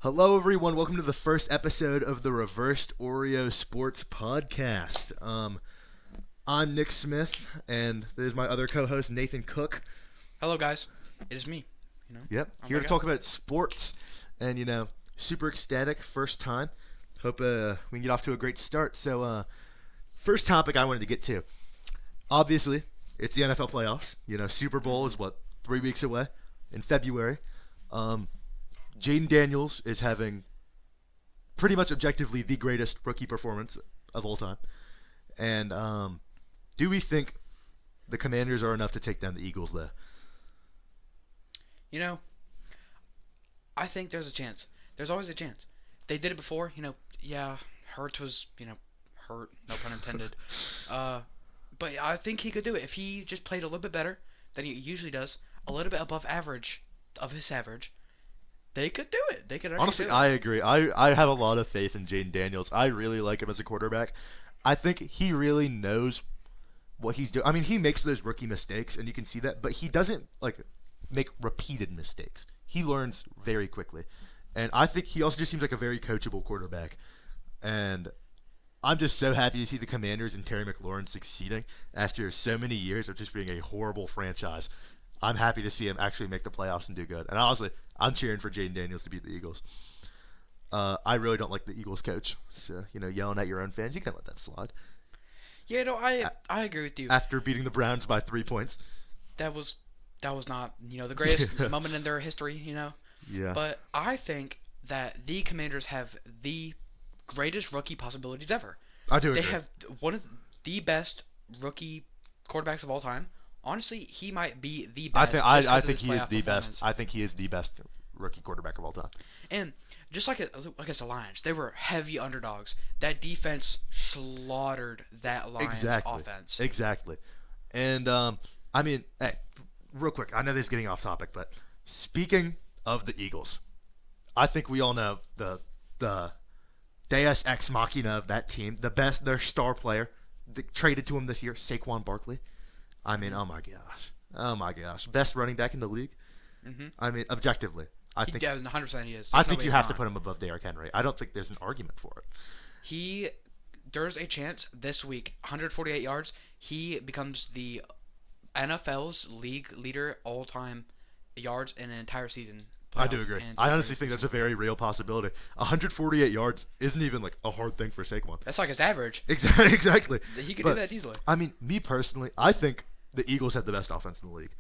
Hello, everyone. Welcome to the first episode of the Reverse Oreo Sports Podcast. I'm Nick Smith, and there's my other co-host, Nathan Cook. Hello, guys. It is me. Yep, here to talk about sports, and super ecstatic, first time. Hope we can get off to a great start. So, first topic I wanted to get to. Obviously, it's the NFL playoffs. Super Bowl is 3 weeks away in February. Jayden Daniels is having pretty much objectively the greatest rookie performance of all time. And do we think the Commanders are enough to take down the Eagles there? I think there's a chance. There's always a chance. They did it before. Hurts was, hurt, no pun intended. But I think he could do it if he just played a little bit better than he usually does, a little bit above average of his average. They could do it. They could actually Honestly, do it. I agree. I have a lot of faith in Jayden Daniels. I really like him as a quarterback. I think he really knows what he's doing. I mean, he makes those rookie mistakes, and you can see that, but he doesn't make repeated mistakes. He learns very quickly. And I think he also just seems like a very coachable quarterback. And I'm just so happy to see the Commanders and Terry McLaurin succeeding after so many years of just being a horrible franchise. I'm happy to see him actually make the playoffs and do good. And honestly, I'm cheering for Jayden Daniels to beat the Eagles. I really don't like the Eagles coach. So, yelling at your own fans, you can't let that slide. Yeah, no, I agree with you. After beating the Browns by 3 points. That was not, the greatest moment in their history, Yeah. But I think that the Commanders have the greatest rookie possibilities ever. I do agree. They have one of the best rookie quarterbacks of all time. Honestly, he might be the best. I think he is the best. I think he is the best rookie quarterback of all time. And just like against the Lions, they were heavy underdogs. That defense slaughtered that Lions offense. Exactly. And hey, real quick, I know this is getting off topic, but speaking of the Eagles, I think we all know the Deus Ex Machina of that team, their star player, traded to him this year, Saquon Barkley. I mean, oh my gosh, best running back in the league. Mm-hmm. I mean, objectively, I think 100% he is. I think you have to put him above Derrick Henry. I don't think there's an argument for it. There's a chance this week, 148 yards, he becomes the NFL's league leader all-time yards in an entire season. I do agree. I honestly think that's a very real possibility. 148 yards isn't even a hard thing for Saquon. That's like his average. Exactly. He could do that easily. I mean, me personally, I think the Eagles have the best offense in the league.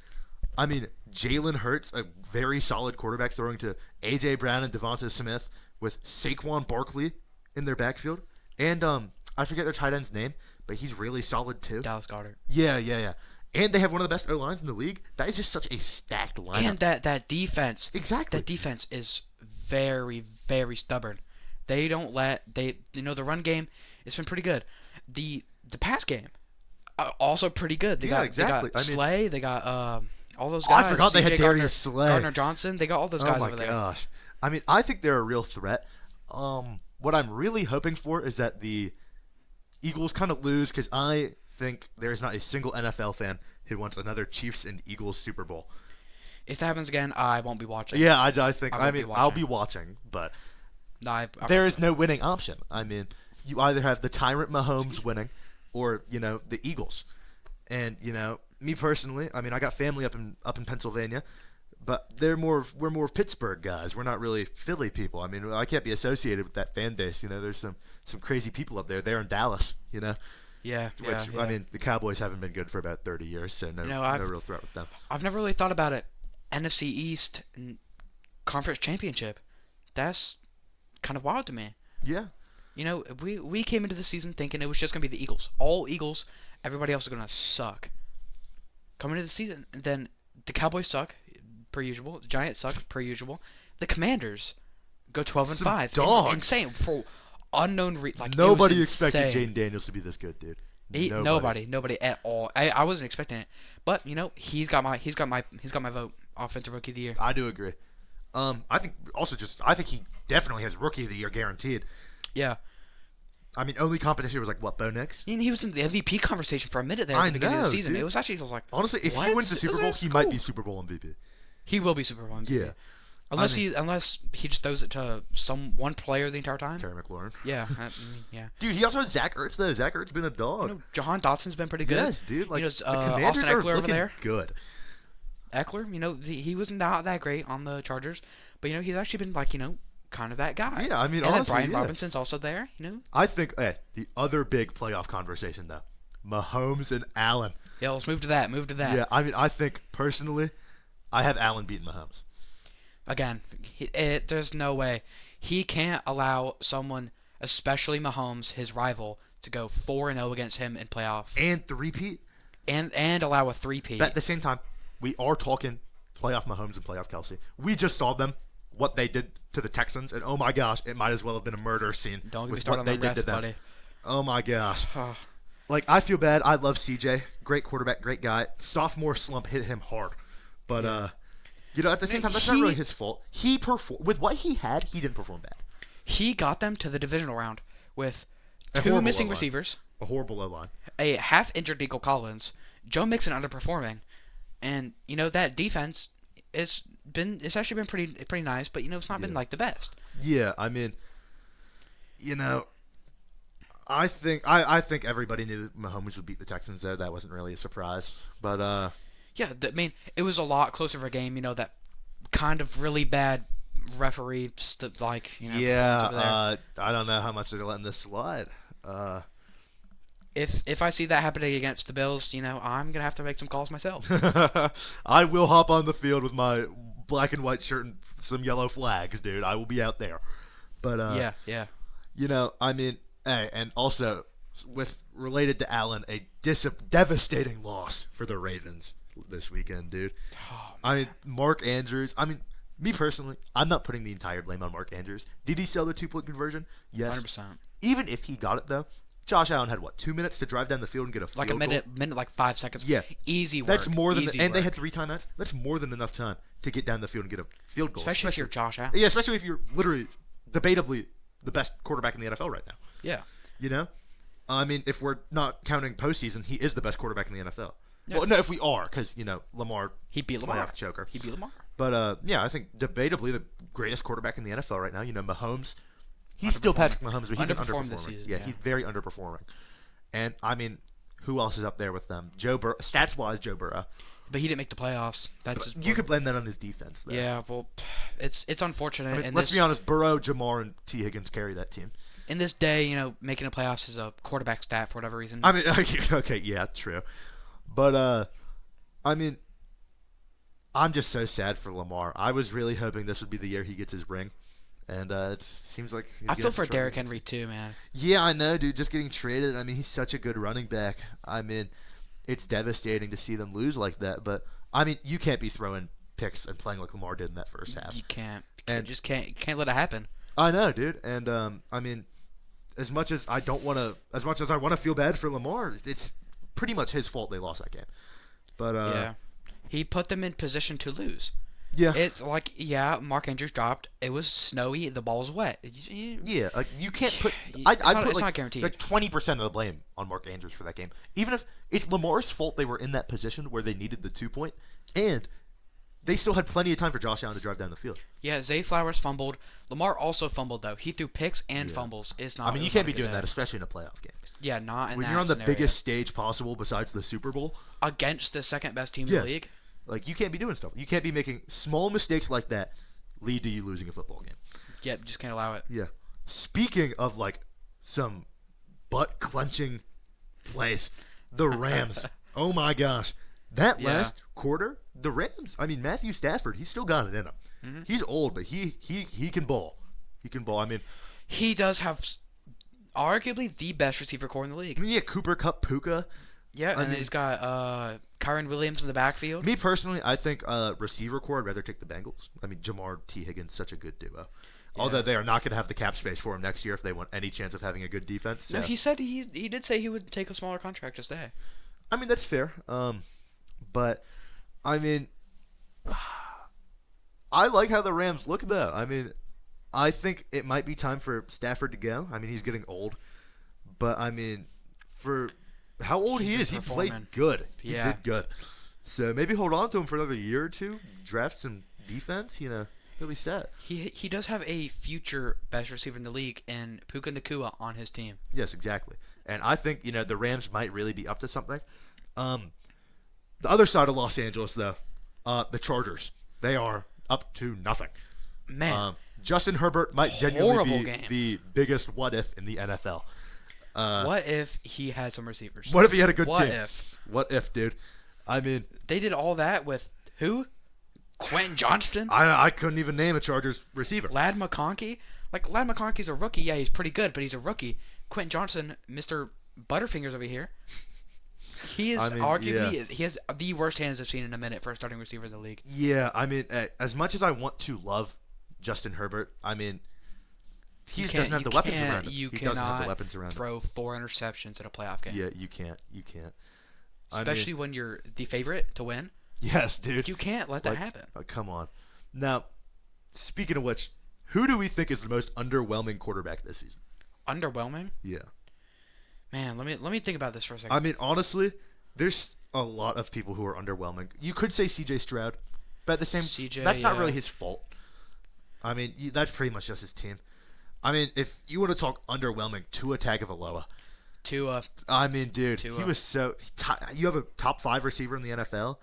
I mean, Jalen Hurts, a very solid quarterback, throwing to A.J. Brown and Devonta Smith with Saquon Barkley in their backfield. And I forget their tight end's name, but he's really solid too. Dallas Goedert. Yeah. And they have one of the best O-lines in the league. That is just such a stacked lineup. And that defense. Exactly. That defense is very, very stubborn. They don't the run game, it's been pretty good. The pass game, also pretty good. They got Slay, they got all those guys. I forgot they had Darius Slay. Gardner Johnson, they got all those guys over there. Oh my gosh. I mean, I think they're a real threat. What I'm really hoping for is that the Eagles kind of lose, because I think there's not a single NFL fan who wants another Chiefs and Eagles Super Bowl. If that happens again, I won't be watching. Yeah, I think. I'll be watching, but there is no winning option. I mean, you either have the tyrant Mahomes winning, or the Eagles. And me personally, I mean, I got family up in Pennsylvania, but we're more of Pittsburgh guys. We're not really Philly people. I mean, I can't be associated with that fan base. There's some crazy people up there. They're in Dallas. Yeah. I mean, the Cowboys haven't been good for about 30 years, so no real threat with them. I've never really thought about it. NFC East Conference Championship. That's kind of wild to me. Yeah. We came into the season thinking it was just going to be the Eagles. All Eagles. Everybody else is going to suck. Coming into the season, then the Cowboys suck, per usual. The Giants suck, per usual. The Commanders go 12-5. Dogs. Insane for unknown nobody expected Jayden Daniels to be this good, dude. Nobody at all. I wasn't expecting it, but he's got my vote. Offensive Rookie of the Year. I do agree. I think he definitely has Rookie of the Year guaranteed. Yeah. I mean, only competition was Bo Nix? I mean, he was in the MVP conversation for a minute there at the beginning of the season. Dude. It was actually like, honestly, if he wins the Super Bowl, he might be Super Bowl MVP. He will be Super Bowl MVP. Yeah. Unless he just throws it to one player the entire time. Terry McLaurin. Yeah, yeah. Dude, he also has Zach Ertz though. Zach Ertz been a dog. Jahan Dotson's been pretty good. Yes, dude. Like the Commanders Austin are Eckler over looking there. good. Eckler, he was not that great on the Chargers, but he's actually been kind of that guy. Yeah, I mean, and honestly, then Brian Robinson's also there. I think the other big playoff conversation though, Mahomes and Allen. Yeah, let's move to that. Yeah, I mean, I think personally, I have Allen beating Mahomes. Again, there's no way he can't allow someone, especially Mahomes, his rival, to go 4-0 against him in playoff and three-peat, and allow a three-peat. But at the same time, we are talking playoff Mahomes and playoff Kelsey. We just saw them, what they did to the Texans, and oh my gosh, it might as well have been a murder scene. Don't get me with started what on they the did to refs, them. buddy. Oh my gosh. Like, I feel bad. I love CJ. Great quarterback, great guy. Sophomore slump hit him hard. But, at the same time, that's not really his fault. He performed. With what he had, he didn't perform bad. He got them to the divisional round with A 2 horrible missing O-line. receivers, A horrible O-line. a half-injured Nico Collins, Joe Mixon underperforming, and, that defense it's actually been pretty nice, but, it's not been, the best. Yeah, I mean, I think everybody knew that Mahomes would beat the Texans, though. That wasn't really a surprise. But, yeah, it was a lot closer of a game, that kind of really bad referee, yeah, I don't know how much they're letting this slide. If I see that happening against the Bills, I'm going to have to make some calls myself. I will hop on the field with my black and white shirt and some yellow flags, dude. I will be out there. But, yeah. I mean, hey, and also, related to Allen, a devastating loss for the Ravens this weekend, dude. Oh, I mean, Mark Andrews. I mean, me personally, I'm not putting the entire blame on Mark Andrews. Did he sell the 2-point conversion? Yes. 100%. Even if he got it, though, Josh Allen had, 2 minutes to drive down the field and get a field goal? Minute, 5 seconds. Yeah. Easy work. That's more than Easy and they work. had 3 timeouts. That's more than enough time to get down the field and get a field goal. Especially if you're Josh Allen. Yeah, especially if you're literally, debatably, the best quarterback in the NFL right now. Yeah. I mean, if we're not counting postseason, he is the best quarterback in the NFL. Yeah. Well, no, if we are, because, Lamar, He beat Lamar. playoff choker. He beat Lamar. But, I think debatably the greatest quarterback in the NFL right now, Mahomes. He's still Patrick Mahomes, but he's been Underperformed underperforming. this season, yeah, yeah. He's very underperforming. And, I mean, who else is up there with them? Joe Burrow. Stats-wise, Joe Burrow. But he didn't make the playoffs. That's just You could blame that on his defense, though. Yeah, well, it's unfortunate. I mean, and let's be honest, Burrow, Jamar, and T. Higgins carry that team. In this day, making the playoffs is a quarterback stat for whatever reason. I mean, okay, yeah, true. But, I mean, I'm just so sad for Lamar. I was really hoping this would be the year he gets his ring. And it seems like he's I gonna feel have for to try Derrick to- Henry too, man. Yeah, I know, dude. Just getting traded. I mean, he's such a good running back. I mean, it's devastating to see them lose like that. But, I mean, you can't be throwing picks and playing like Lamar did in that first half. You can't. And- You just can't let it happen. I know, dude. And, I mean, as much as I want to feel bad for Lamar, it's pretty much his fault they lost that game. But, Yeah. He put them in position to lose. yeah. It's like, Mark Andrews dropped. It was snowy. The ball was wet. Yeah, like you can't put. It's I'd not- put it's like, not guaranteed. like 20% of the blame on Mark Andrews for that game. Even if it's Lamar's fault, they were in that position where they needed the 2-point, and they still had plenty of time for Josh Allen to drive down the field. Yeah, Zay Flowers fumbled. Lamar also fumbled though. He threw picks and Yeah. fumbles. It's not. I mean, it you was can't not be a good doing day. that, especially in a playoff game. Yeah, not in When that you're on the scenario. biggest stage possible besides the Super Bowl, against the second best team in Yes. the league. like you can't be doing stuff. You can't be making small mistakes like that lead to you losing a football game. Yep, just can't allow it. Yeah. Speaking of like some butt clenching plays, the Rams. Oh my gosh, that Yeah. last quarter, the Rams. I mean, Matthew Stafford, he's still got it in him. Mhm. He's old, but he can ball. He can ball. I mean, He does have arguably the best receiver core in the league. yeah, Cooper Kupp, Puka. Yeah, and mean- he's got Kyron Williams in the backfield. Me personally, I think receiver core, I'd rather take the Bengals. I mean, Jamar T. Higgins, such a good duo. Although they are not going to have the cap space for him next year if they want any chance of having a good defense. So. No, he said he did say he would take a smaller contract to stay. I mean, that's fair. But, I mean, I like how the Rams look, though. I mean, I think it might be time for Stafford to go. I mean, he's getting old. But, I mean, for how old he He's is, been he played performing. good. He Yeah. did good. So maybe hold on to him for another year or two. Draft some defense, He'll be set. He does have a future best receiver in the league in Puka Nacua on his team. Yes, exactly. And I think, the Rams might really be up to something. The other side of Los Angeles, though, the Chargers, they are up to nothing. Man, Justin Herbert might genuinely be game. the biggest what if in the NFL. What if he had some receivers? What if he had a good What team? if? What if, dude? I mean, They did all that with who? Quentin Johnston? I couldn't even name a Chargers receiver. Lad McConkey? Like, Lad McConkey's a rookie. Yeah, he's pretty good, but he's a rookie. Quentin Johnston, Mr. Butterfingers over here. He is arguably he has the worst hands I've seen in a minute for a starting receiver in the league. Yeah, I mean, as much as I want to love Justin Herbert, I mean, he just doesn't have the weapons around him. You He doesn't have the weapons cannot around him. throw 4 interceptions in a playoff game. Yeah, you can't. Especially when you're the favorite to win. Yes, dude. You can't let that happen. Come on. Now, speaking of which, who do we think is the most underwhelming quarterback this season? Underwhelming? Yeah. Man, let me think about this for a second. I mean, honestly, there's a lot of people who are underwhelming. You could say C.J. Stroud, but at the same time, that's not really his fault. I mean, that's pretty much just his team. I mean, if you want to talk underwhelming, Tua Tagovailoa. Tua. I mean, dude, Tua. he was so. You have a top 5 receiver in the NFL,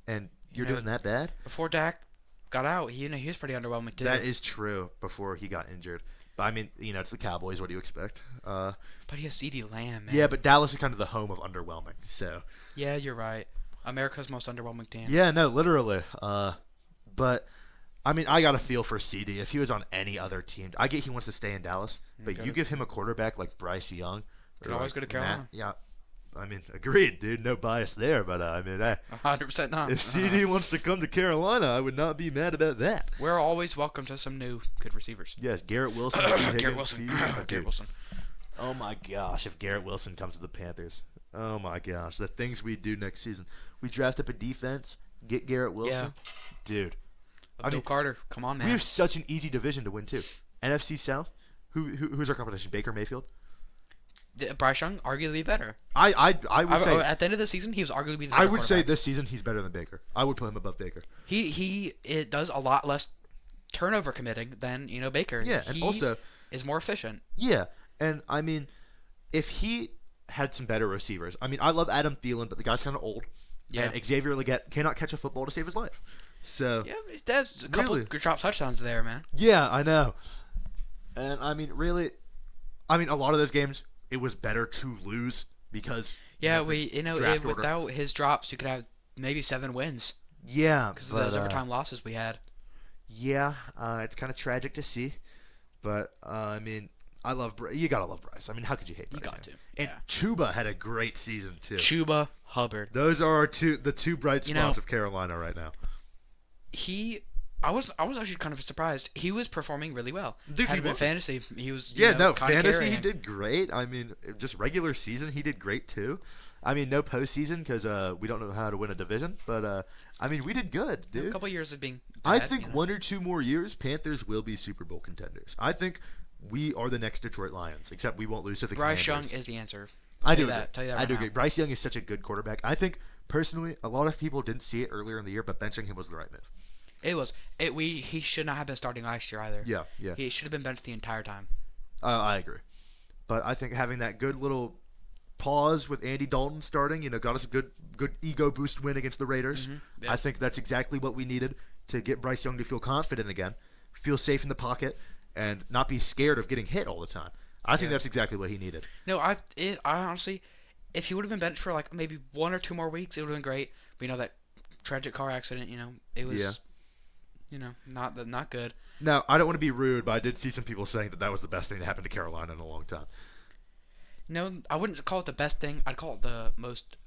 and you're doing that bad? Before Dak got out, he was pretty underwhelming too. That is true. Before he got injured, but I mean, it's the Cowboys. What do you expect? But he has CeeDee Lamb, man. Yeah, but Dallas is kind of the home of underwhelming. So. Yeah, you're right. America's most underwhelming team. Yeah, no, literally. But I mean, I got a feel for CD. If he was on any other team, I get he wants to stay in Dallas, but you give him a quarterback like Bryce Young. Could always go to Carolina. Yeah. I mean, agreed, dude. No bias there, but I mean, 100% not. If CD wants to come to Carolina, I would not be mad about that. We're always welcome to some new good receivers. Yes, Garrett Wilson. Garrett Wilson. Garrett Wilson. Oh my gosh, if Garrett Wilson comes to the Panthers, oh my gosh, the things we do next season. We draft up a defense, get Garrett Wilson, dude. Abdul Carter, come on, man. We have such an easy division to win too. NFC South. Who's our competition? Baker Mayfield. Bryce Young, arguably better. I would say at the end of the season, he was arguably the better I would say quarterback. this season he's better than Baker. I would put him above Baker. It does a lot less turnover committing than Baker. Yeah, and also is more efficient. Yeah, and I mean, if he had some better receivers, I mean, I love Adam Thielen, but the guy's kind of old. Yeah, and Xavier Legette cannot catch a football to save his life. So yeah, that's a couple good drop touchdowns there, man. Yeah, I know. And I mean, really, a lot of those games it was better to lose because without his drops, you could have maybe 7 wins. Yeah, because of those overtime losses we had. Yeah, it's kind of tragic to see, but I mean, you gotta love Bryce. I mean, how could you hate Bryce? You got to. And Chuba had a great season too. Chuba Hubbard. Those are the two bright spots of Carolina right now. I was actually kind of surprised. He was performing really well. Dude, had him in fantasy. He was fantasy he did great. I mean, just regular season he did great too. I mean, no postseason because we don't know how to win a division, but I mean, we did good, dude. A couple years of being. I think 1 or 2 more years, Panthers will be Super Bowl contenders. I think we are the next Detroit Lions, except we won't lose to the Commanders. Bryce Young is the answer. I do agree. Tell you that I do agree. Bryce Young is such a good quarterback. I think personally, a lot of people didn't see it earlier in the year, but benching him was the right move. It was. He should not have been starting last year either. Yeah. He should have been benched the entire time. I agree. But I think having that good little pause with Andy Dalton starting, got us a good ego boost win against the Raiders. Mm-hmm. Yep. I think that's exactly what we needed to get Bryce Young to feel confident again, feel safe in the pocket, and not be scared of getting hit all the time. I think that's exactly what he needed. No, I honestly, if he would have been benched for like maybe 1 or 2 more weeks, it would have been great. But that tragic car accident, it was. Yeah. Not good. Now, I don't want to be rude, but I did see some people saying that was the best thing to happen to Carolina in a long time. No, I wouldn't call it the best thing. I'd call it the most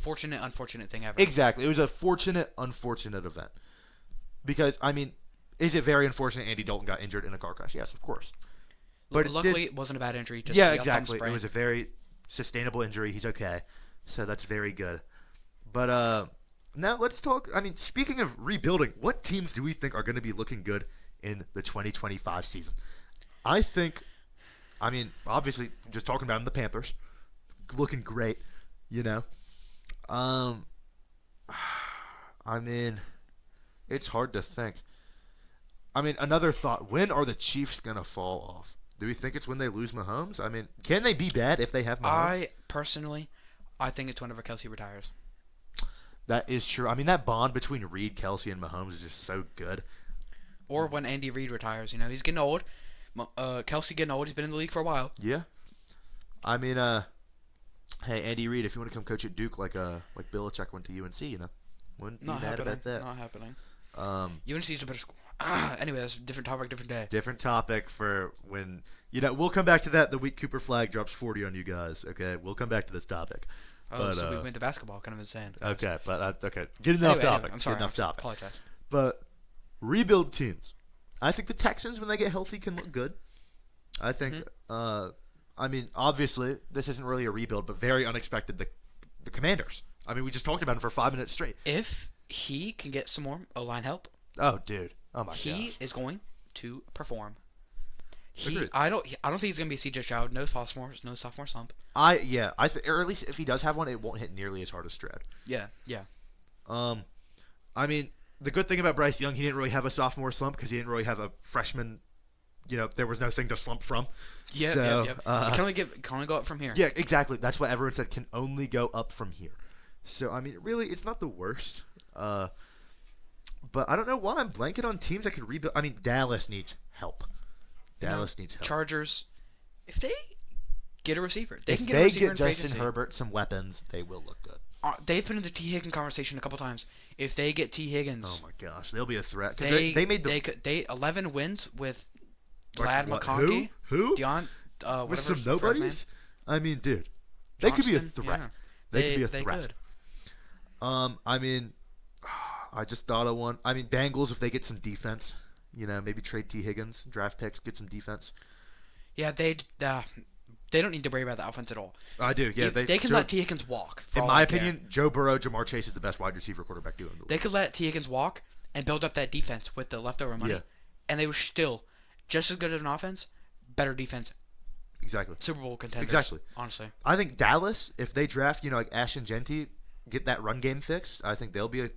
unfortunate thing ever. Exactly. It was a fortunate, unfortunate event. Because, I mean, is it very unfortunate Andy Dalton got injured in a car crash? Yes, of course. But luckily, it wasn't a bad injury. Just exactly. It was a very sustainable injury. He's okay. So that's very good. But, now let's talk. I mean, speaking of rebuilding, what teams do we think are going to be looking good in the 2025 season? I think, obviously, just talking about them, the Panthers, looking great. I mean, it's hard to think. I mean, another thought: when are the Chiefs gonna fall off? Do we think it's when they lose Mahomes? I mean, can they be bad if they have Mahomes? I think it's whenever Kelsey retires. That is true. I mean, that bond between Reed, Kelsey, and Mahomes is just so good. Or when Andy Reid retires. You know, he's getting old. Kelsey getting old. He's been in the league for a while. Yeah. I mean, hey, Andy Reid, if you want to come coach at Duke like Belichick went to UNC, you know, wouldn't be mad about that. Not happening. UNC's a better school. Anyway, that's a different topic, different day. Different topic for when, we'll come back to that the week Cooper Flag drops 40 on you guys, okay? We'll come back to this topic. Oh, so we went to basketball, kind of insane. Okay, but, okay. Getting off topic. I'm sorry. Getting off topic. Apologize. But rebuild teams. I think the Texans, when they get healthy, can look good. I think, I mean, obviously, this isn't really a rebuild, but very unexpected, the Commanders. I mean, we just talked about him for 5 minutes straight. If he can get some more O-line help. Oh, dude. Oh, my god. He is going to perform. Agreed. I don't think he's gonna be C.J. Stroud. No sophomore slump. Or at least if he does have one, it won't hit nearly as hard as Stroud. Yeah. I mean, the good thing about Bryce Young, he didn't really have a sophomore slump because he didn't really have a freshman. There was no thing to slump from. Yeah. It can only go up from here. Yeah, exactly. That's what everyone said. Can only go up from here. So I mean, really, it's not the worst. But I don't know why I'm blanking on teams that could rebuild. I mean, Dallas needs help. Dallas needs help. Chargers, if they get a receiver, if they get Justin Herbert some weapons, they will look good. They've been in the T. Higgins conversation a couple times. If they get T. Higgins, oh my gosh, they'll be a threat. They made 11 wins with Glad McConkey. Who? With some nobodies. I mean, dude, they could be a threat. Yeah. They could be a threat. Could. I mean, I just thought of one. I mean, Bengals, if they get some defense, maybe trade T. Higgins, draft picks, get some defense. Yeah, they don't need to worry about the offense at all. I do, yeah. They can let T. Higgins walk. In my opinion, Joe Burrow, Jamar Chase is the best wide receiver quarterback doing the league. They could let T. Higgins walk and build up that defense with the leftover money, and they were still just as good as an offense, better defense. Exactly. Super Bowl contenders. Exactly. Honestly, I think Dallas, if they draft, like Ashton Genty, get that run game fixed, I think they'll be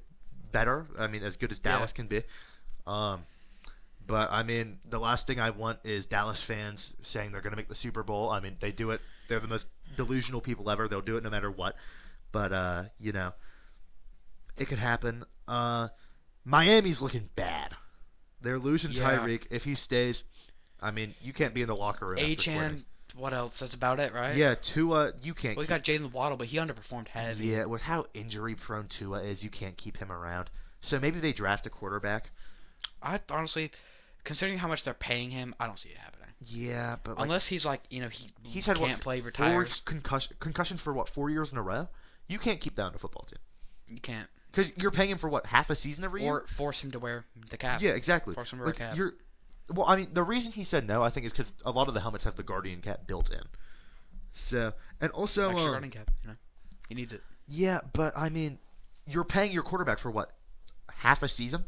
better. I mean, as good as Dallas can be. But I mean, the last thing I want is Dallas fans saying they're going to make the Super Bowl. I mean, they do it. They're the most delusional people ever. They'll do it no matter what. But it could happen. Miami's looking bad. They're losing Tyreek. If he stays, I mean, you can't be in the locker room. Achane. What else? That's about it, right? Yeah, Tua, you can't. Well, we got Jalen Waddle, but he underperformed heavy. Yeah, with how injury-prone Tua is, you can't keep him around. So maybe they draft a quarterback. I honestly, considering how much they're paying him, I don't see it happening. Yeah, but unless he's like, he's had can't play, retires. 4 concussions for 4 years in a row. You can't keep that on a football team. You can't. Because you're paying him for half a season every year? Or force him to wear the cap. Yeah, exactly. Force him to wear a cap. Well, I mean, the reason he said no, I think, is because a lot of the helmets have the Guardian cap built in. So, and also extra Guardian cap, he needs it. Yeah, but I mean, you're paying your quarterback for half a season?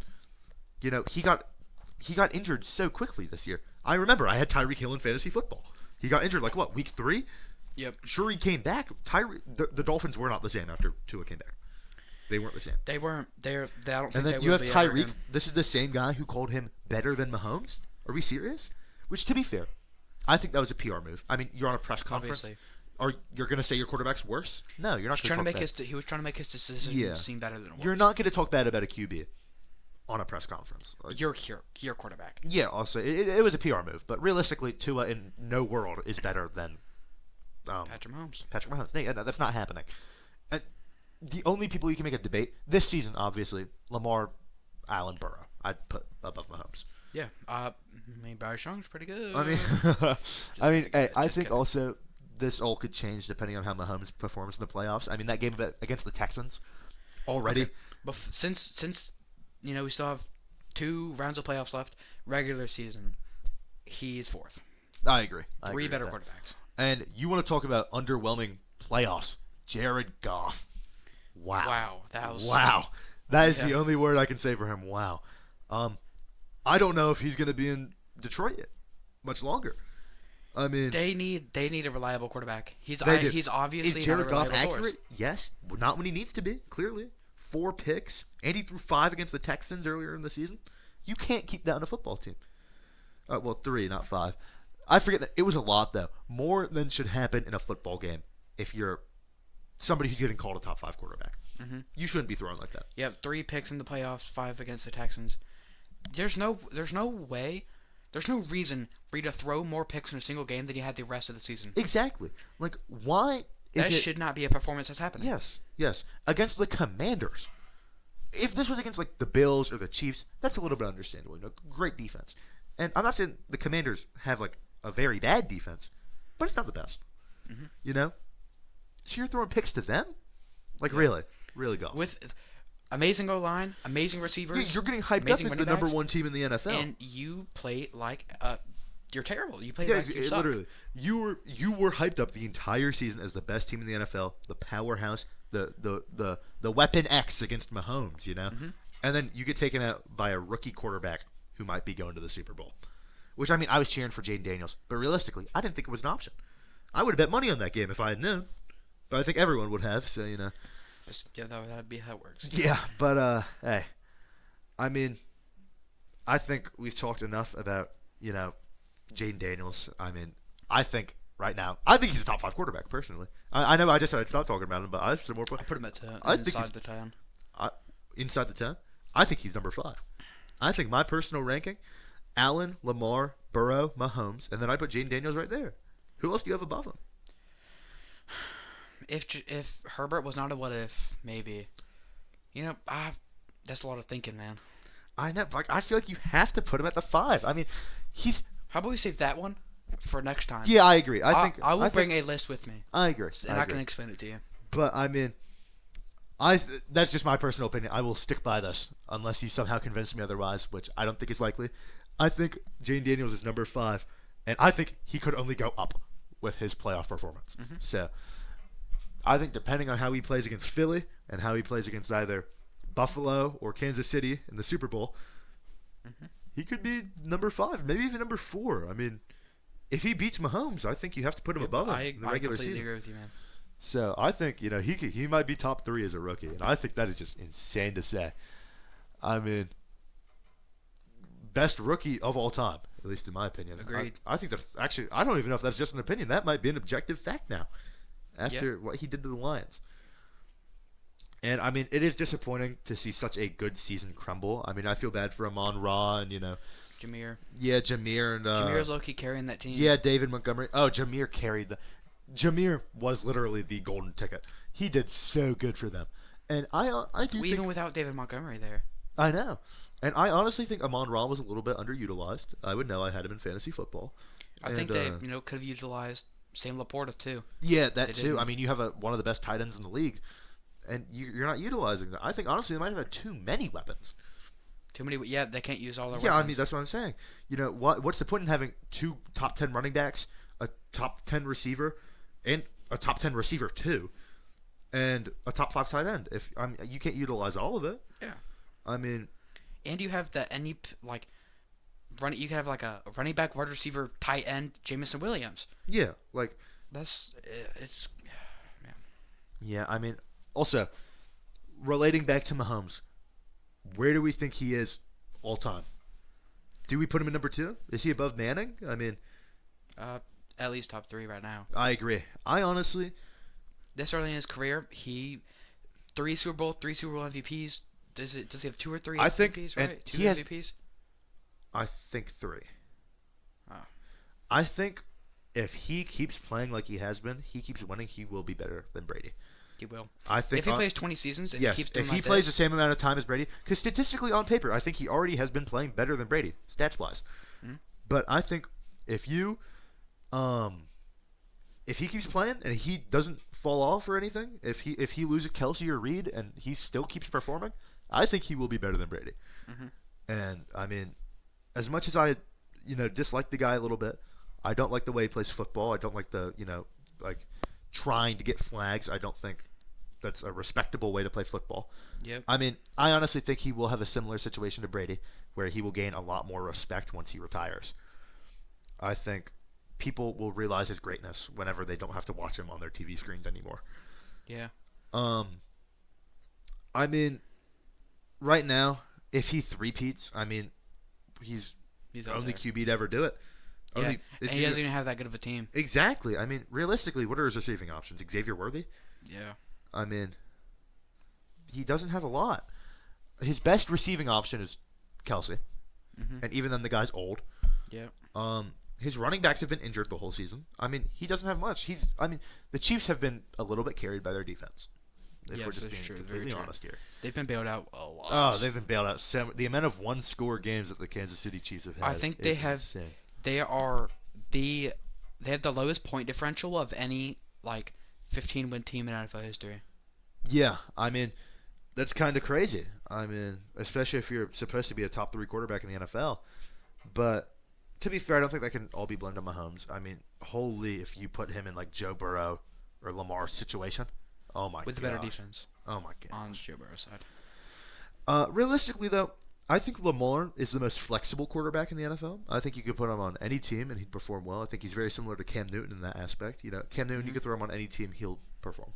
He got injured so quickly this year. I remember I had Tyreek Hill in fantasy football. He got injured week 3? Yep. Sure, he came back. The Dolphins were not the same after Tua came back. They weren't the same. They weren't. I don't think. And then you have Tyreek. This is the same guy who called him better than Mahomes. Are we serious? Which, to be fair, I think that was a PR move. I mean, you're on a press conference. Obviously. Or you're going to say your quarterback's worse? No, you're not going to talk bad. He was trying to make his decision seem better than it was. You're not going to talk bad about a QB on a press conference. Your quarterback. Yeah, also, it was a PR move. But realistically, Tua in no world is better than Patrick Mahomes. Patrick Mahomes. No, that's not happening. And the only people you can make a debate this season, obviously, Lamar, Allen, Burrow. I'd put above Mahomes. Yeah. Bryce Young's pretty good. I mean, I think also this all could change depending on how Mahomes performs in the playoffs. I mean, that game against the Texans already. Okay. But since we still have 2 rounds of playoffs left, regular season, he's 4th. I agree. 3 better quarterbacks. And you want to talk about underwhelming playoffs? Jared Goff. Wow. That is the only word I can say for him. Wow. I don't know if he's going to be in Detroit much longer. I mean, they need a reliable quarterback. He's obviously is Jared Goff accurate? Source. Yes, not when he needs to be. Clearly, 4 picks, and he threw 5 against the Texans earlier in the season. You can't keep that on a football team. Well, 3, not 5. I forget that. It was a lot, though. More than should happen in a football game if you're somebody who's getting called a top 5 quarterback. Mm-hmm. You shouldn't be throwing like that. Yep, 3 picks in the playoffs, 5 against the Texans. There's no way, there's no reason for you to throw more picks in a single game than you had the rest of the season. Exactly. Like, why is that it... should not be a performance that's happening. Yes. Against the Commanders. If this was against, like, the Bills or the Chiefs, that's a little bit understandable. Great defense. And I'm not saying the Commanders have, like, a very bad defense, but it's not the best. Mm-hmm. So you're throwing picks to them? Like, really golf. With amazing O-line, amazing receivers. Yeah, you're getting hyped up as the number 1 team in the NFL. And you play like you're terrible. You play like you suck. Literally. You were hyped up the entire season as the best team in the NFL, the powerhouse, the weapon X against Mahomes, Mm-hmm. And then you get taken out by a rookie quarterback who might be going to the Super Bowl. Which, I mean, I was cheering for Jayden Daniels, but realistically, I didn't think it was an option. I would have bet money on that game if I had known. But I think everyone would have, so, Yeah, that'd be how it works. Yeah, but, hey. I mean, I think we've talked enough about, Jayden Daniels. I mean, I think right now, I think he's a top 5 quarterback, personally. I know I just said I'd stop talking about him, but I have some more points. I put him at 10, inside the 10. Inside the 10? I think he's number 5. I think my personal ranking, Allen, Lamar, Burrow, Mahomes, and then I put Jayden Daniels right there. Who else do you have above him? If Herbert was not a what if, maybe. That's a lot of thinking, man. I know, but I feel like you have to put him at the 5. I mean, he's... How about we save that one for next time? Yeah, I agree. I will bring a list with me. I agree. And I can explain it to you. But, I mean, that's just my personal opinion. I will stick by this unless you somehow convince me otherwise, which I don't think is likely. I think Jayden Daniels is number 5, and I think he could only go up with his playoff performance. Mm-hmm. So, I think depending on how he plays against Philly and how he plays against either Buffalo or Kansas City in the Super Bowl, he could be number 5, maybe even number 4. I mean, if he beats Mahomes, I think you have to put him above him in the regular season. I completely agree with you, man. So I think he might be top 3 as a rookie, and I think that is just insane to say. I mean, best rookie of all time, at least in my opinion. Agreed. I think that's actually, I don't even know if that's just an opinion. That might be an objective fact now, after what he did to the Lions. And I mean, it is disappointing to see such a good season crumble. I mean, I feel bad for Amon-Ra and Jameer. Yeah, Jameer and Jameer's low-key carrying that team. Yeah, David Montgomery. Oh, Jameer carried the. Jameer was literally the golden ticket. He did so good for them, and I do think, even without David Montgomery there. I know, and I honestly think Amon-Ra was a little bit underutilized. I would know. I had him in fantasy football. I think they could have utilized Sam Laporta too. Yeah, that too. I mean, you have one of the best tight ends in the league, and you're not utilizing that. I think honestly they might have had too many weapons. Too many. Yeah, they can't use all their. Yeah, weapons. I mean that's what I'm saying. What's the point in having 2 top 10 running backs, a top 10 receiver, and a top 10 receiver too, and a top 5 tight end? If you can't utilize all of it. Yeah. I mean. And you have you can have like a running back, wide receiver, tight end, Jameson Williams. Yeah, like. It's. Man. Yeah, I mean, also, relating back to Mahomes, where do we think he is all time? Do we put him in number 2? Is he above Manning? I mean, at least top 3 right now. I agree. I honestly, this early in his career, 3 Super Bowl MVPs. Does he have 2 or 3 I think, MVPs? Right, 2 MVPs. I think 3. Oh. I think if he keeps playing like he has been, he keeps winning, he will be better than Brady. He will. I think if he plays 20 seasons and yes, he keeps doing if he plays the same amount of time as Brady, because statistically on paper, I think he already has been playing better than Brady, stats wise. Mm-hmm. But I think if he keeps playing and he doesn't fall off or anything, if he loses Kelsey or Reed and he still keeps performing, I think he will be better than Brady. Mm-hmm. And I mean, as much as I dislike the guy a little bit, I don't like the way he plays football. I don't like the trying to get flags. I don't think that's a respectable way to play football. Yep. I mean, I honestly think he will have a similar situation to Brady, where he will gain a lot more respect once he retires. I think people will realize his greatness whenever they don't have to watch him on their TV screens anymore. Yeah. I mean, right now, if he three-peats, I mean, he's He's the up only there. QB to ever do it. Yeah. And he doesn't even have that good of a team. Exactly. I mean, realistically, what are his receiving options? Xavier Worthy? Yeah. I mean, he doesn't have a lot. His best receiving option is Kelsey, and even then, the guy's old. Yeah. His running backs have been injured the whole season. I mean, he doesn't have much. The Chiefs have been a little bit carried by their defense. If we're just being completely honest here. They've been bailed out a lot. Oh, they've been bailed out. The amount of one-score games that the Kansas City Chiefs have had. I think they have. Insane. They have the lowest point differential of any 15-win team in NFL history. Yeah, I mean, that's kind of crazy. I mean, especially if you're supposed to be a top 3 quarterback in the NFL. But to be fair, I don't think that can all be blamed on Mahomes. I mean, holy, if you put him in Joe Burrow or Lamar's situation, oh my god. With the better defense. Oh my god. On Joe Burrow's side. Realistically, though, I think Lamar is the most flexible quarterback in the NFL. I think you could put him on any team and he'd perform well. I think he's very similar to Cam Newton in that aspect. Cam Newton, you could throw him on any team, he'll perform.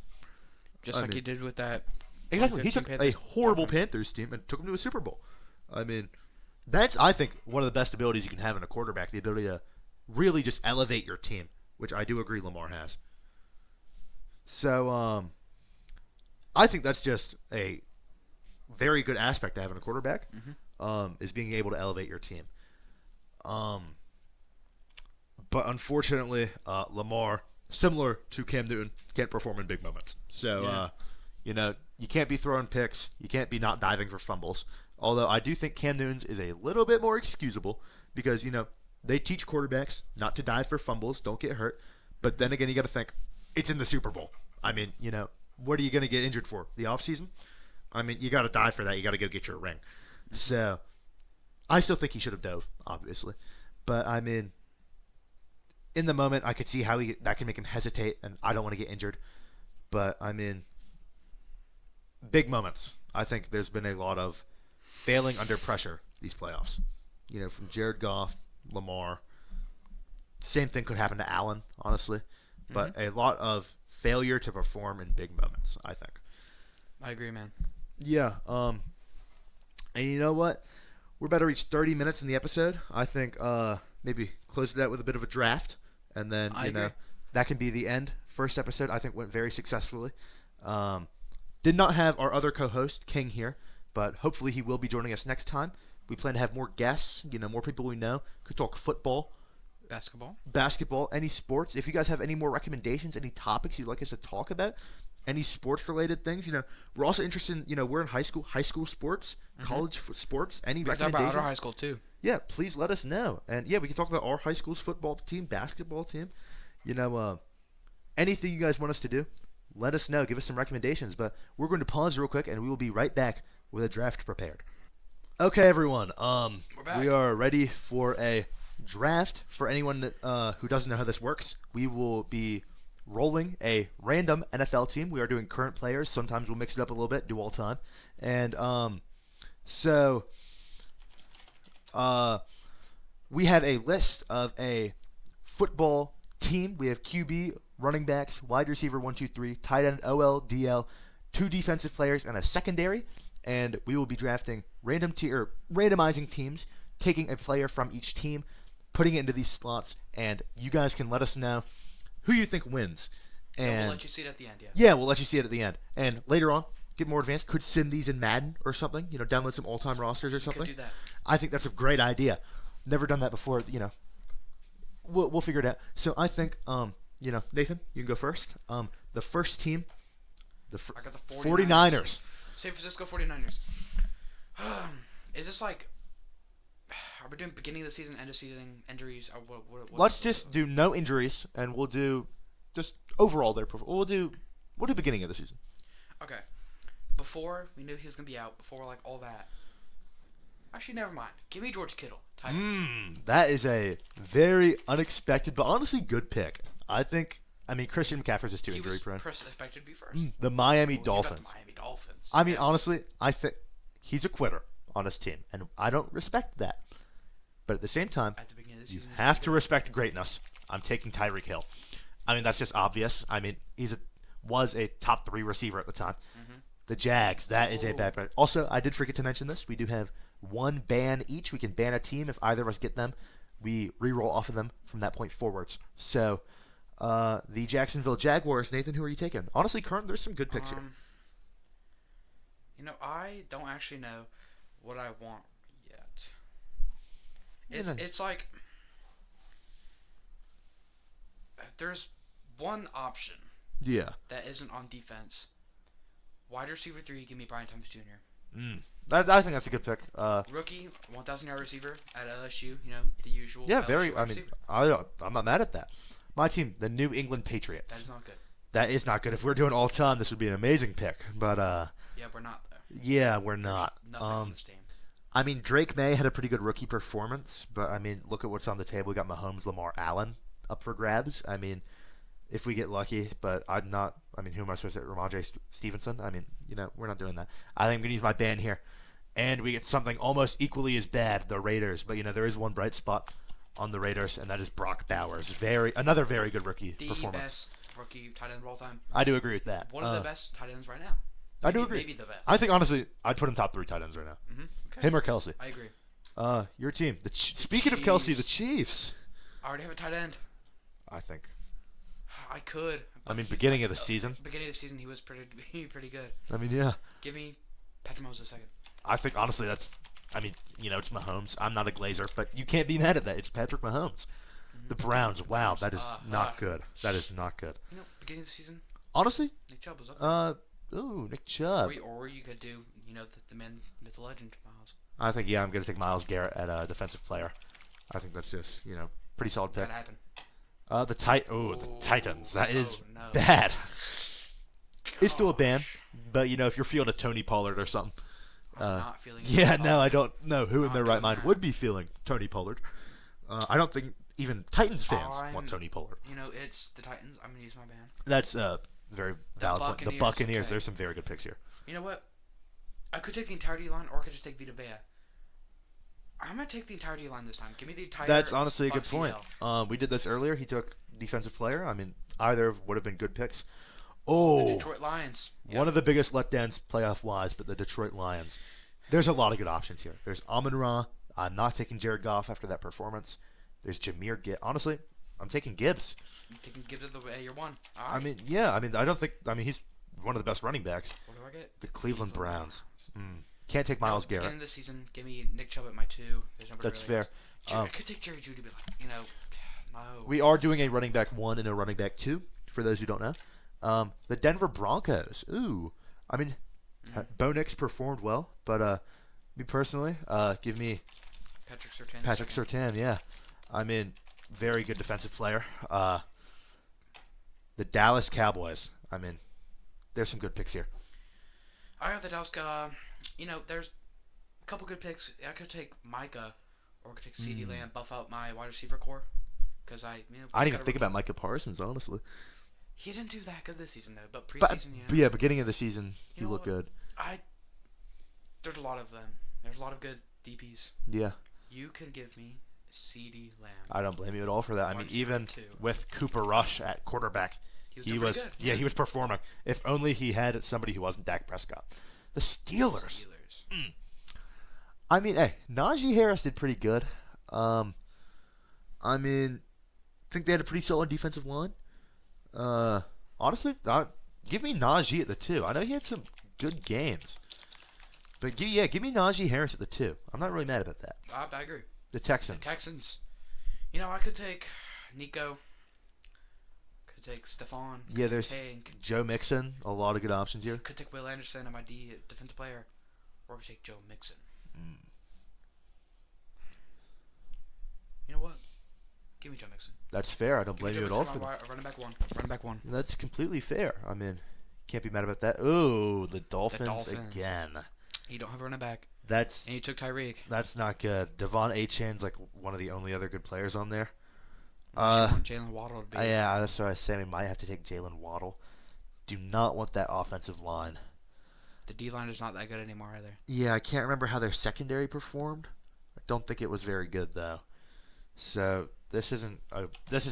Just he did with that. Exactly. He took a horrible Panthers team and took them to a Super Bowl. I mean, that's, I think, one of the best abilities you can have in a quarterback, the ability to really just elevate your team, which I do agree Lamar has. So, I think that's just a very good aspect to have in a quarterback, is being able to elevate your team. But unfortunately, Lamar, similar to Cam Newton, can't perform in big moments. So, you can't be throwing picks. You can't be not diving for fumbles. Although I do think Cam Newton's is a little bit more excusable because, they teach quarterbacks not to dive for fumbles, don't get hurt. But then again, you got to think, it's in the Super Bowl. I mean, what are you going to get injured for? The offseason? I mean, you got to dive for that. You got to go get your ring. So, I still think he should have dove, obviously. But, I mean, in the moment, I could see how that can make him hesitate, and I don't want to get injured. But, I mean, big moments. I think there's been a lot of failing under pressure these playoffs. From Jared Goff, Lamar. Same thing could happen to Allen, honestly. But a lot of failure to perform in big moments, I think. I agree, man. Yeah. And you know what? We're about to reach 30 minutes in the episode. I think maybe close it out with a bit of a draft. And then, that can be the end. First episode, I think, went very successfully. Did not have our other co-host, King, here. But hopefully he will be joining us next time. We plan to have more guests, more people we know. Could talk football. Basketball, any sports. If you guys have any more recommendations, any topics you'd like us to talk about, any sports-related things, we're also interested in, we're in high school sports, college sports, any recommendations. We can talk about our high school, too. Yeah, please let us know. And, we can talk about our high school's football team, basketball team. Anything you guys want us to do, let us know. Give us some recommendations. But we're going to pause real quick, and we will be right back with a draft prepared. Okay, everyone. We're back. We are ready for a draft. For anyone who doesn't know how this works, we will be rolling a random NFL team. We are doing current players. Sometimes we'll mix it up a little bit, do all time. And we have a list of a football team. We have QB, running backs, wide receiver 1, 2, 3, tight end, OL, DL, 2 defensive players, and a secondary. And we will be drafting randomizing teams, taking a player from each team, putting it into these slots, and you guys can let us know who you think wins. And we'll let you see it at the end, yeah. Yeah, we'll let you see it at the end. And later on, get more advanced, could sim these in Madden or something, download some all-time rosters or something. Could do that. I think that's a great idea. Never done that before, We'll figure it out. So I think, Nathan, you can go first. The first team, I got the 49ers. San Francisco 49ers. Is this are we doing beginning of the season, end of season, injuries? Let's just do no injuries, and we'll do just overall their performance. We'll do beginning of the season. Okay. Before we knew he was gonna be out, before all that. Actually, never mind. Give me George Kittle. That is a very unexpected, but honestly good pick. Christian McCaffrey's just too injury prone. He was expected to be first. The Miami Dolphins. Yes. Honestly, I think he's a quitter on his team, and I don't respect that. But at the same time, at the beginning of the you season, have to respect greatness. I'm taking Tyreek Hill. That's just obvious. Was a top 3 receiver at the time. The Jags, that is a bad pick. Also, I did forget to mention this. We do have one ban each. We can ban a team. If either of us get them, we re-roll off of them from that point forwards. So, the Jacksonville Jaguars. Nathan, who are you taking? Honestly, current, there's some good picks here. I don't actually know what I want yet. It's like there's one option. Yeah. That isn't on defense. Wide receiver 3, give me Brian Thomas Jr. I think that's a good pick. Rookie, 1,000-yard receiver at LSU. The usual. Yeah, LSU I'm not mad at that. My team, the New England Patriots. That is not good. That is not good. If we're doing all time, this would be an amazing pick. But yeah, we're not though. Yeah, we're not. Nothing on this team. I mean, Drake May had a pretty good rookie performance, but I mean, look at what's on the table. We got Mahomes, Lamar, Allen up for grabs. I mean, if we get lucky, but I'm not. I mean, who am I supposed to? Ramondre Stevenson. I mean, we're not doing that. I think I'm gonna use my ban here, and we get something almost equally as bad, the Raiders. But there is one bright spot on the Raiders, and that is Brock Bowers. Another very good rookie performance. The best rookie tight end of all time. I do agree with that. One of the best tight ends right now. I do agree. Maybe the best. I think honestly, I'd put him top 3 tight ends right now. Okay. Him or Kelsey. I agree. Your team. Speaking of Kelsey, the Chiefs. I already have a tight end. I think. I could. I mean, beginning of the season. Beginning of the season, he was pretty good. I mean, yeah. Give me Patrick Mahomes a second. I think honestly, it's Mahomes. I'm not a Glazer, but you can't be mad at that. It's Patrick Mahomes. The Browns. Wow, that is not good. That is not good. Beginning of the season. Honestly. Nick Chubb was up there. Nick Chubb. Or you could do, the man, myth, legend, Miles. I think, I'm going to take Myles Garrett at a defensive player. I think that's just, pretty solid pick. That happened. The Titans. That is bad. It's still a ban, but, if you're feeling a Tony Pollard or something. I'm not feeling I don't know who in their right mind would be feeling Tony Pollard. I don't think even Titans fans want Tony Pollard. It's the Titans. I'm going to use my ban. That's very valid point. The Buccaneers, okay. There's some very good picks here. You know what? I could take the entirety line, or I could just take Vita Vea. I'm going to take the entirety line this time. Give me the entire. That's honestly a good point. We did this earlier. He took defensive player. I mean, either would have been good picks. The Detroit Lions. One of the biggest letdowns playoff-wise, but the Detroit Lions. There's a lot of good options here. There's Amon-Ra. I'm not taking Jared Goff after that performance. There's Jahmyr Gibbs. Honestly, I'm taking Gibbs. I'm taking Gibbs at the year one. I mean, he's one of the best running backs. What do I get? The Cleveland Browns. Can't take Myles Garrett. Beginning of the season, give me Nick Chubb at my 2. That's fair. I could take Jerry Jeudy, but no. We are doing a running back 1 and a running back 2, for those who don't know. The Denver Broncos. Ooh. I mean, Bo Nix performed well, but me personally, give me Patrick Surtain, yeah. I mean, very good defensive player. The Dallas Cowboys. I mean, there's some good picks here. I got the Dallas. There's a couple good picks. I could take Micah, or I could take CeeDee Lamb, buff out my wide receiver core. Because I didn't even think about Micah Parsons, honestly. He didn't do that good this season though, but preseason, beginning of the season, he looked good. There's a lot of them. There's a lot of good DPs. Yeah. You could give me CeeDee Lamb. I don't blame you at all for that. I mean, even with Cooper Rush at quarterback, he was he was performing. If only he had somebody who wasn't Dak Prescott. The Steelers. I mean, hey, Najee Harris did pretty good. I mean, I think they had a pretty solid defensive line. Honestly, give me Najee at the 2. I know he had some good games. But, give me Najee Harris at the 2. I'm not really mad about that. I agree. The Texans. I could take Nico. Could take Stephon. Yeah, there's Joe Mixon. A lot of good options here. Could take Will Anderson on my defensive player. Or could take Joe Mixon. You know what? Give me Joe Mixon. That's fair. I don't blame you at all for that. Running back one. That's completely fair. I mean, can't be mad about that. Ooh, the Dolphins again. You don't have a running back. And you took Tyreek. That's not good. Devon Achane's like one of the only other good players on there. Jalen Waddle to be. Yeah, that's what I was saying. We might have to take Jalen Waddle. Do not want that offensive line. The D-line is not that good anymore either. Yeah, I can't remember how their secondary performed. I don't think it was very good though. So this is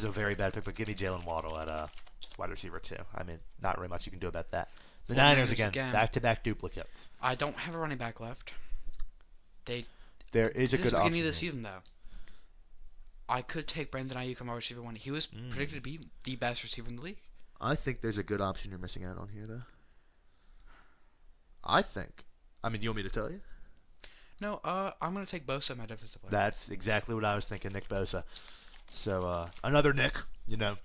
a very bad pick, but give me Jalen Waddle at wide receiver 2. I mean, not really much you can do about that. The Niners again, back-to-back duplicates. I don't have a running back left. They There is a This good is the option. beginning of the here. season, though. I could take Brandon Ayuk on my receiver 1. He was predicted to be the best receiver in the league. I think there's a good option you're missing out on here, though. I think. I mean, you want me to tell you? No, I'm going to take Bosa, my defensive player. That's exactly what I was thinking, Nick Bosa. So, another Nick, Yeah.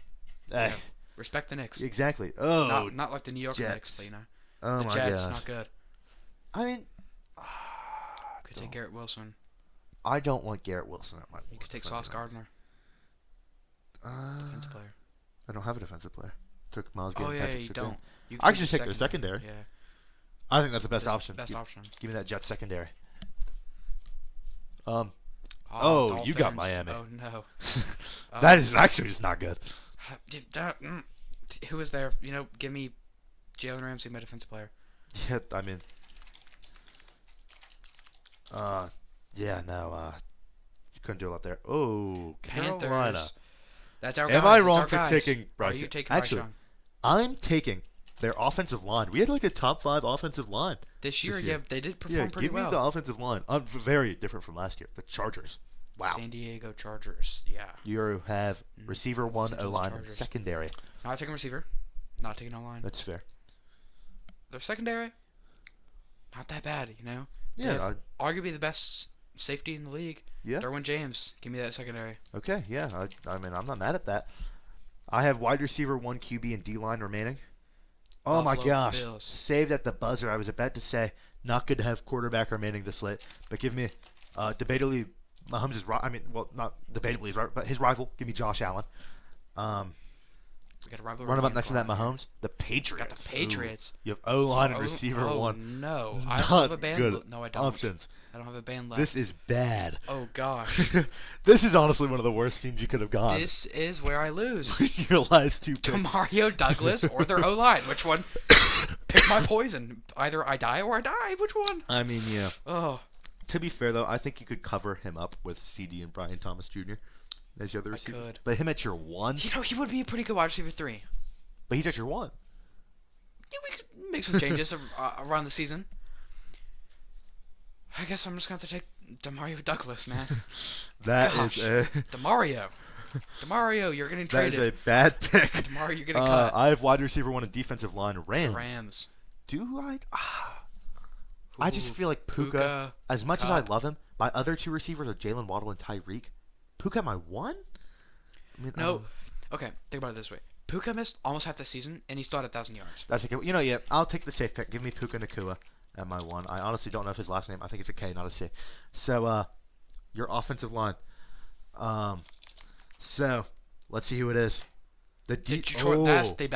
Respect the Knicks. Exactly. Oh, Not like the New York Knicks, but Oh the my Jets, gosh. not good. I mean, Could take Garrett Wilson. I don't want Garrett Wilson at my. You could take Sauce Gardner, defensive player. I don't have a defensive player. Took Miles Oh Garrett. yeah, Patrick you Surtain. don't. You I can just take their secondary. Yeah, I think that's the best That's option. Best option. Give me that Jets secondary. Oh, you got Dolphins. Miami. Oh no. That is actually just not good. Who is there? Give me Jalen Ramsey, my defensive player. Yeah, I mean, you couldn't do a lot there. Oh, Panthers. Carolina. That's our Am guys. I That's wrong our for guys. taking Are Bryce? you taking Actually, Bryce Young? I'm taking their offensive line. We had like a top 5 offensive line. This year, this year. yeah, they did perform pretty give well. me the offensive line. Very different from last year. The Chargers. Wow. San Diego Chargers. Yeah. You have receiver 1, Los Angeles O-line, and Chargers. secondary. Not taking receiver. Not taking O-line. That's fair. Their secondary, not that bad, They Yeah. have arguably the best safety in the league. Yeah. Derwin James. Give me that secondary. Okay, yeah. I mean, I'm not mad at that. I have wide receiver 1, QB, and D-line remaining. Oh my Buffalo gosh. Bills. Saved at the buzzer. I was about to say, not good to have quarterback remaining this late. But give me, debatably, Mahomes is right. I mean, well, not debatably his right, but his rival. Give me Josh Allen. We got a rivalry. Run about game next to that going on Mahomes. The Patriots. Got the Patriots. Ooh. You have O-line and receiver oh, 1. no. I Not also have a band. good No, I don't. options. I don't have a band left. This is bad. Oh, gosh. This is honestly one of the worst teams you could have gone. This is where I lose. Your last 2 picks. Demario Douglas or their O-line. Which one? Pick my poison. Either I die or I die. Which one? I mean, yeah. Oh. To be fair, though, I think you could cover him up with CD and Brian Thomas Jr. as your other receiver. could. But him at your 1? He would be a pretty good wide receiver 3. But he's at your 1. Yeah, we could make some changes around the season. I guess I'm just going to have to take Demario Douglas, man. That is Demario. Demario, you're getting that is traded. a bad pick. Demario, you're getting cut. I have wide receiver 1 and defensive line Rams. Rams. Do I? I just feel like Puka, as much as I cut. love him, my other 2 receivers are Jalen Waddle and Tyreek. Puka at my 1? I mean, No. Okay, think about it this way. Puka missed almost half the season, and he still had 1,000 yards. That's a good. Yeah, I'll take the safe pick. Give me Puka Nakua at my 1. I honestly don't know if his last name. I think it's a K, not a C. So, your offensive line. So, let's see who it is. Detroit, that's the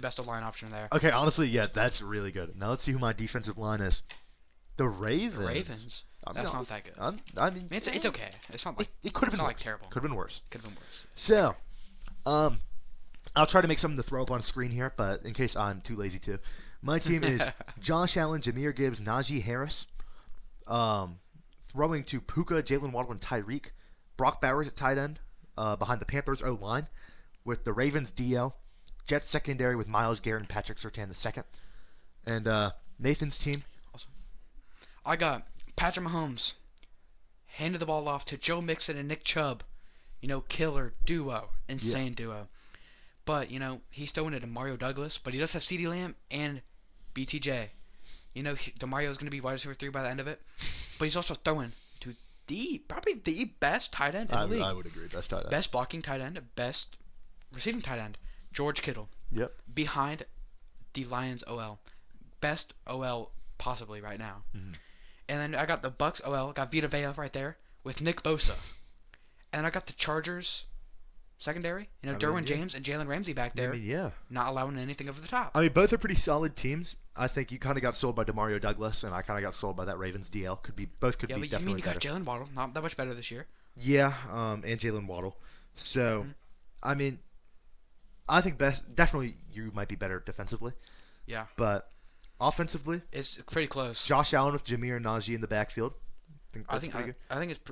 best line option there. Okay, honestly, yeah, that's really good. Now let's see who my defensive line is. The Ravens. The Ravens. That's not that good. I mean, It's okay. It's not like it could have been not worse. like terrible. Could have been worse. Could have been worse. So, I'll try to make something to throw up on screen here, but in case I'm too lazy to. My team is Josh Allen, Jahmyr Gibbs, Najee Harris. Throwing to Puka, Jalen Waddle, and Tyreek. Brock Bowers at tight end behind the Panthers O-line with the Ravens DL. Jets secondary with Myles Garrett and Patrick Surtain II. And Nathan's team. Awesome. I got Patrick Mahomes. Handed the ball off to Joe Mixon and Nick Chubb. Killer duo. Insane duo. But, he's throwing it to Mario Douglas, but he does have CeeDee Lamb and BTJ. DeMario's going to be wide receiver 3 by the end of it. But he's also throwing to probably the best tight end in the league. I would agree. Best tight end. Best blocking tight end, best receiving tight end. George Kittle. Yep. Behind the Lions OL. Best OL possibly right now. Mm-hmm. And then I got the Bucks OL, got Vita Vea right there with Nick Bosa. And I got the Chargers secondary. Derwin James and Jalen Ramsey back there. Yeah. Not allowing anything over the top. I mean, both are pretty solid teams. I think you kind of got sold by Demario Douglas, and I kind of got sold by that Ravens DL. Both could be but definitely you better. got Jalen Waddle, not that much better this year. Yeah, and Jalen Waddle. So, I mean, I think definitely you might be better defensively. Yeah. But offensively, It's pretty close. Josh Allen with Jahmyr and Najee in the backfield. I think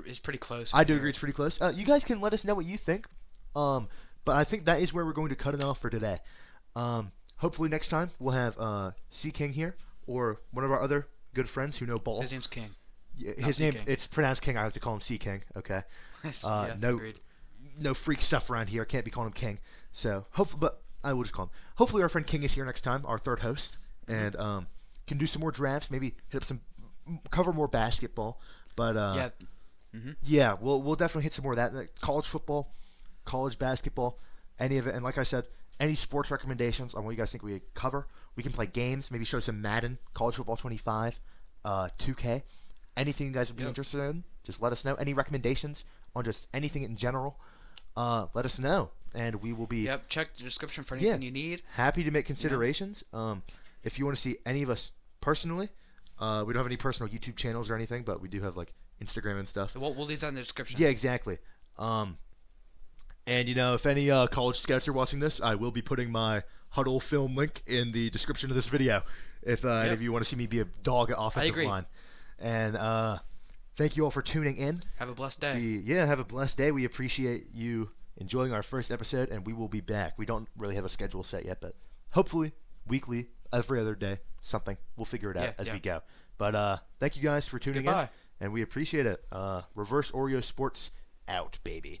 it's pretty close. I do agree it's pretty close. You guys can let us know what you think. But I think that is where we're going to cut it off for today. Hopefully next time we'll have C King here or one of our other good friends who know ball. His name's King. His Sea name, King. it's pronounced King. I like to call him Sea King. Okay. Yeah, No, agreed. no freak stuff around here. Can't be calling him King. So hopefully, but I will just call him. Hopefully, our friend King is here next time, our third host, and can do some more drafts. Maybe hit up cover more basketball. But Yeah. yeah, we'll definitely hit some more of that. Like college football, college basketball, any of it. And like I said, any sports recommendations on what you guys think we cover. We can play games. Maybe show some Madden, College Football 25, 2K. Anything you guys would be interested in, just let us know. Any recommendations on just anything in general, let us know, and we will be. Yep. Check the description for anything you need. Happy to make considerations. If you want to see any of us personally, we don't have any personal YouTube channels or anything, but we do have like Instagram and stuff. We'll leave that in the description. Yeah, exactly. And if any college scouts are watching this, I will be putting my Huddle film link in the description of this video. If any of you want to see me be a dog at offensive line. And thank you all for tuning in. Have a blessed day. Have a blessed day. We appreciate you enjoying our first episode, and we will be back. We don't really have a schedule set yet, but hopefully weekly, every other day, something. We'll figure it out as we go. But thank you guys for tuning in, and we appreciate it. Reverse Oreo Sports out, baby.